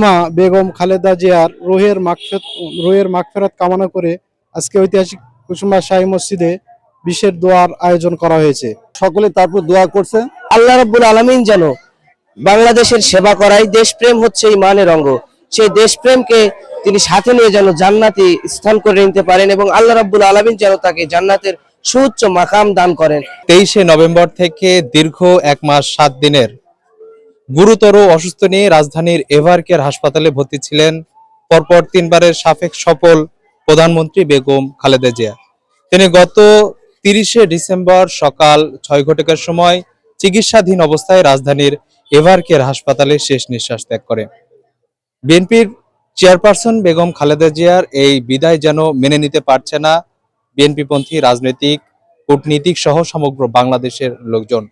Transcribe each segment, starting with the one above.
মা বেগম খালেদা জিয়ার রুহের মাগফিরাত কামনা করে আজকে ঐতিহাসিক কুসুমা শাহী মসজিদে বিশেষ দোয়ার আয়োজন করা হয়েছে। সকলে তারপর দোয়া করছে আল্লাহ রাব্বুল আলামিন যেন বাংলাদেশের সেবা করায়। দেশপ্রেম হচ্ছে ইমানের অঙ্গ, সেই দেশপ্রেমকে তিনি সাথে নিয়ে যেন জান্নাতে স্থান করে নিতে পারেন এবং আল্লাহ রাব্বুল আলামিন যেন তাকে জান্নাতের সুউচ্চ মাকাম দান করেন। 23শে নভেম্বর থেকে দীর্ঘ 1 মাস 7 দিনের গুরুতর অসুস্থ নিয়ে রাজধানীর এভারকেয়ার হাসপাতালে ভর্তি ছিলেন পরপর 3 বারের সাবেক সফল প্রধানমন্ত্রী বেগম খালেদা জিয়া। তিনি গত 30শে ডিসেম্বর সকাল 6 ঘটিকার সময় চিকিৎসাধীন অবস্থায় রাজধানীর এভারকেয়ার হাসপাতালে শেষ নিঃশ্বাস ত্যাগ করেন। বিএনপির চেয়ারপারসন বেগম খালেদা জিয়ার এই বিদায় যেন মেনে নিতে পারছে না বিএনপিপন্থী রাজনৈতিক, কূটনীতিক সহ সমগ্র বাংলাদেশের লোকজন।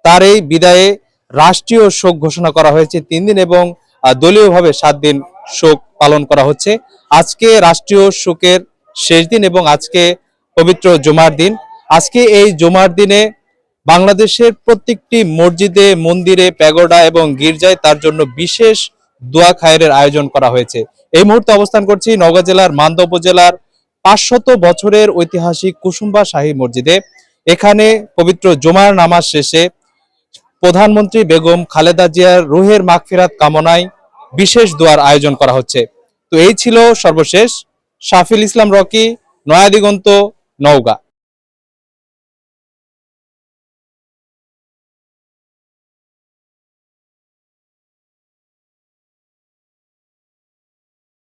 তার এই বিদায়ে রাষ্ট্রীয় শোক ঘোষণা করা হয়েছে 3 দিন এবং দলীয়ভাবে 7 দিন শোক পালন করা হচ্ছে। আজকে রাষ্ট্রীয় শোকের শেষ দিন এবং আজকে পবিত্র জুমার দিন। আজকে এই জুমার দিনে বাংলাদেশের প্রত্যেকটি মসজিদে, মন্দিরে, প্যাগোডা এবং গির্জায় তার জন্য বিশেষ দোয়া খায়েরের আয়োজন করা হয়েছে। এই মুহূর্তে অবস্থান করছি নওগাঁ জেলার মান্দা উপজেলার 500 বছরের ঐতিহাসিক কুসুম্বা শাহী মসজিদে। এখানে পবিত্র জুমার নামাজ শেষে প্রধানমন্ত্রী বেগম খালেদা জিয়ার রুহের মাগফিরাত কামনায় বিশেষ দোয়ার আয়োজন করা হচ্ছে। তো এই ছিল সর্বশেষ। শাফিল ইসলাম রকি, নয়া দিগন্ত, নওগাঁ।